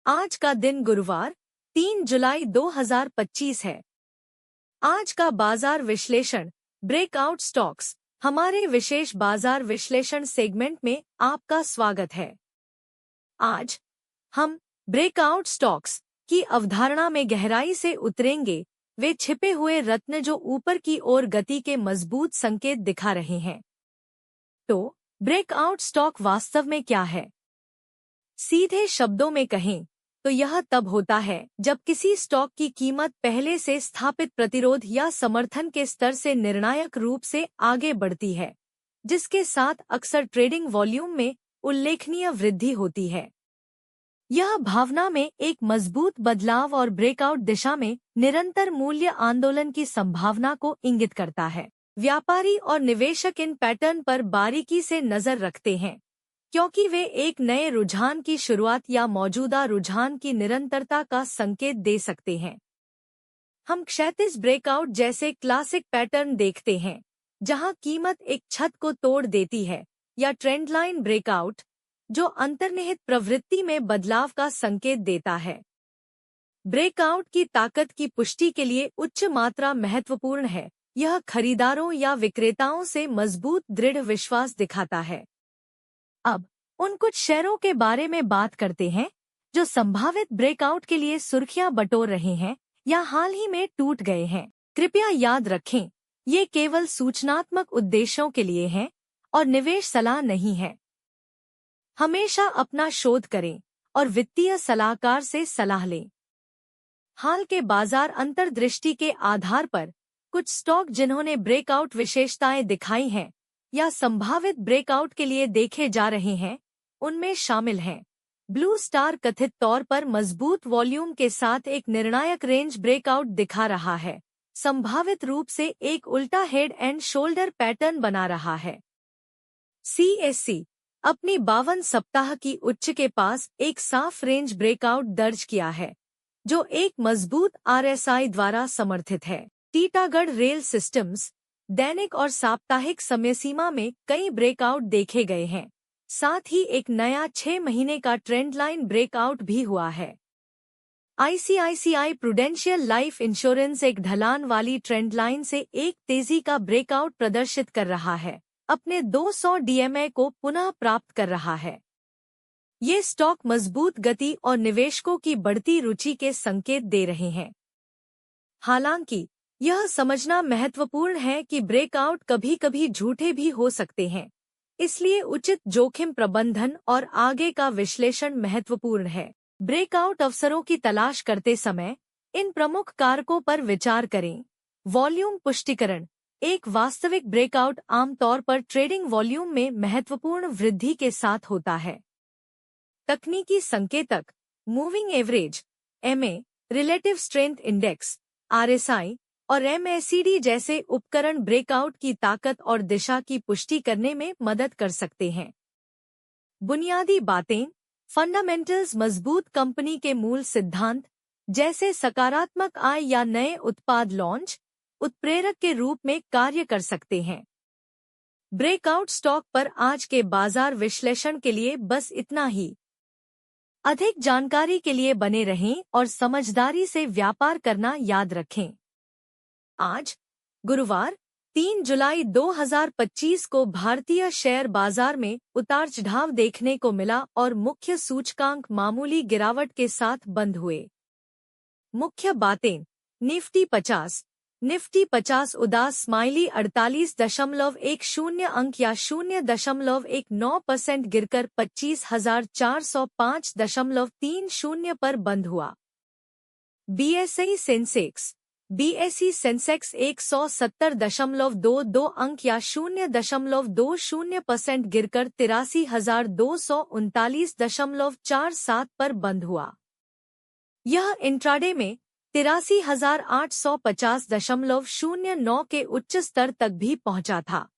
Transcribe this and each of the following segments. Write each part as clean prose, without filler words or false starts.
आज का दिन गुरुवार 3 जुलाई 2025 है। आज का बाजार विश्लेषण ब्रेकआउट स्टॉक्स। हमारे विशेष बाजार विश्लेषण सेगमेंट में आपका स्वागत है। आज हम ब्रेकआउट स्टॉक्स की अवधारणा में गहराई से उतरेंगे। वे छिपे हुए रत्न जो ऊपर की ओर गति के मजबूत संकेत दिखा रहे हैं। तो ब्रेकआउट स्टॉक वास्तव में क्या है? सीधे शब्दों में कहें तो यह तब होता है जब किसी स्टॉक की कीमत पहले से स्थापित प्रतिरोध या समर्थन के स्तर से निर्णायक रूप से आगे बढ़ती है, जिसके साथ अक्सर ट्रेडिंग वॉल्यूम में उल्लेखनीय वृद्धि होती है। यह भावना में एक मजबूत बदलाव और ब्रेकआउट दिशा में निरंतर मूल्य आंदोलन की संभावना को इंगित करता है। व्यापारी और निवेशक इन पैटर्न पर बारीकी से नजर रखते हैं, क्योंकि वे एक नए रुझान की शुरुआत या मौजूदा रुझान की निरंतरता का संकेत दे सकते हैं। हम क्षैतिज ब्रेकआउट जैसे क्लासिक पैटर्न देखते हैं, जहां कीमत एक छत को तोड़ देती है, या ट्रेंडलाइन ब्रेकआउट जो अंतर्निहित प्रवृत्ति में बदलाव का संकेत देता है। ब्रेकआउट की ताकत की पुष्टि के लिए उच्च मात्रा महत्वपूर्ण है। यह खरीदारों या विक्रेताओं से मजबूत दृढ़ विश्वास दिखाता है। अब उन कुछ शेयरों के बारे में बात करते हैं जो संभावित ब्रेकआउट के लिए सुर्खियां बटोर रहे हैं या हाल ही में टूट गए हैं। कृपया याद रखें, ये केवल सूचनात्मक उद्देश्यों के लिए हैं और निवेश सलाह नहीं है। हमेशा अपना शोध करें और वित्तीय सलाहकार से सलाह लें। हाल के बाजार अंतर्दृष्टि के आधार पर कुछ स्टॉक जिन्होंने ब्रेकआउट विशेषताएं दिखाई हैं या संभावित ब्रेकआउट के लिए देखे जा रहे हैं, उनमें शामिल हैं। ब्लू स्टार कथित तौर पर मजबूत वॉल्यूम के साथ एक निर्णायक रेंज ब्रेकआउट दिखा रहा है, संभावित रूप से एक उल्टा हेड एंड शोल्डर पैटर्न बना रहा है। सीएससी अपनी 52 सप्ताह की उच्च के पास एक साफ रेंज ब्रेकआउट दर्ज किया है, जो एक मजबूत आरएसआई द्वारा समर्थित है। टीटागढ़ रेल सिस्टम्स दैनिक और साप्ताहिक समय सीमा में कई ब्रेकआउट देखे गए हैं। साथ ही एक नया 6 महीने का ट्रेंड लाइन ब्रेकआउट भी हुआ है। आईसीआईसीआई प्रूडेंशियल लाइफ इंश्योरेंस एक ढलान वाली ट्रेंड लाइन से एक तेजी का ब्रेकआउट प्रदर्शित कर रहा है, अपने 200 डीएमए को पुनः प्राप्त कर रहा है। ये स्टॉक मजबूत गति और निवेशकों की बढ़ती रुचि के संकेत दे रहे हैं। हालांकि यह समझना महत्वपूर्ण है कि ब्रेकआउट कभी-कभी झूठे भी हो सकते हैं, इसलिए उचित जोखिम प्रबंधन और आगे का विश्लेषण महत्वपूर्ण है। ब्रेकआउट अवसरों की तलाश करते समय इन प्रमुख कारकों पर विचार करें। वॉल्यूम पुष्टिकरण। एक वास्तविक ब्रेकआउट आमतौर पर ट्रेडिंग वॉल्यूम में महत्वपूर्ण वृद्धि के साथ होता है। तकनीकी संकेतक, moving average, MA, relative strength index, RSI और एमएसीडी जैसे उपकरण ब्रेकआउट की ताकत और दिशा की पुष्टि करने में मदद कर सकते हैं। बुनियादी बातें, फंडामेंटल्स मजबूत कंपनी के मूल सिद्धांत, जैसे सकारात्मक आय या नए उत्पाद लॉन्च, उत्प्रेरक के रूप में कार्य कर सकते हैं। ब्रेकआउट स्टॉक पर आज के बाजार विश्लेषण के लिए बस इतना ही। अधिक जानकारी के लिए बने रहें और समझदारी से व्यापार करना याद रखें। आज गुरुवार 3 जुलाई 2025 को भारतीय शेयर बाजार में उतार चढ़ाव देखने को मिला और मुख्य सूचकांक मामूली गिरावट के साथ बंद हुए। मुख्य बातें, निफ्टी 50 उदास स्माइली 48.10 अंक या 0.19% गिरकर 25,405.30 पर बंद हुआ। बीएसई सेंसेक्स 170.22 अंक या 0.20% गिरकर 83,239.47 पर बंद हुआ। यह इंट्राडे में 83,850.09 के उच्च स्तर तक भी पहुंचा था।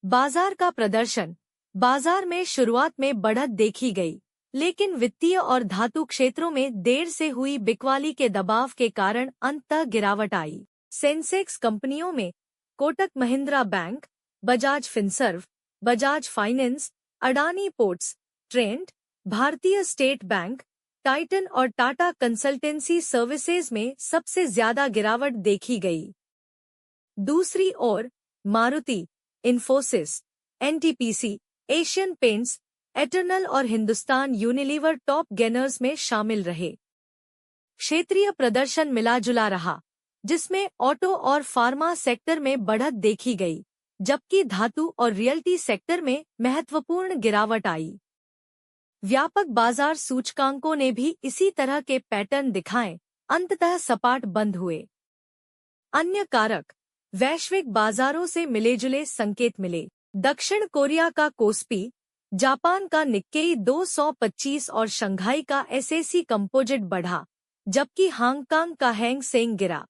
बाजार का प्रदर्शन। बाजार में शुरुआत में बढ़त देखी गई, लेकिन वित्तीय और धातु क्षेत्रों में देर से हुई बिकवाली के दबाव के कारण अंततः गिरावट आई। सेंसेक्स कंपनियों में Kotak Mahindra bank, Bajaj Finserv, Bajaj finance, Adani ports, Trent, भारतीय स्टेट बैंक, टाइटन और टाटा कंसल्टेंसी सर्विसेज में सबसे ज्यादा गिरावट देखी गई। दूसरी ओर Maruti, Infosys, NTPC, Asian Paints, Eternal और हिंदुस्तान यूनिलीवर टॉप गेनर्स में शामिल रहे। क्षेत्रीय प्रदर्शन मिला-जुला रहा, जिसमें ऑटो और फार्मा सेक्टर में बढ़त देखी गई, जबकि धातु और रियल्टी सेक्टर में महत्वपूर्ण गिरावट आई। व्यापक बाजार सूचकांकों ने भी इसी तरह के पैटर्न दिखाए, अंततः सपाट बंद हुए। अन्य कारक, वैश्विक बाजारों से मिले-जुले संकेत मिले। दक्षिण कोरिया का कोस्पी, जापान का निक्केई 225 और शंघाई का एसएसी कंपोजिट बढ़ा, जबकि हांगकांग का हैंग सेंग गिरा।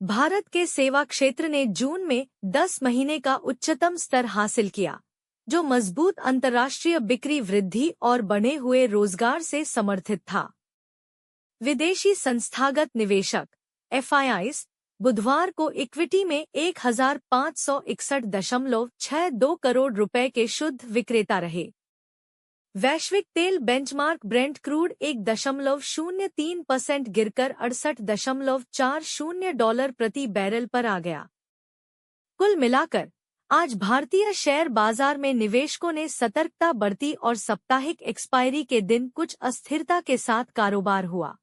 भारत के सेवा क्षेत्र ने जून में 10 महीने का उच्चतम स्तर हासिल किया, जो मजबूत अंतर्राष्ट्रीय बिक्री वृद्धि और बढ़े हुए रोजगार से समर्थित था। विदेशी संस्थागत निवेशक एफआईआईज बुधवार को इक्विटी में 1561.62 करोड़ रुपए के शुद्ध विक्रेता रहे। वैश्विक तेल बेंचमार्क ब्रेंट क्रूड 1.03% गिरकर $68.40 प्रति बैरल पर आ गया। कुल मिलाकर आज भारतीय शेयर बाजार में निवेशकों ने सतर्कता बरती और साप्ताहिक एक्सपायरी के दिन कुछ अस्थिरता के साथ कारोबार हुआ।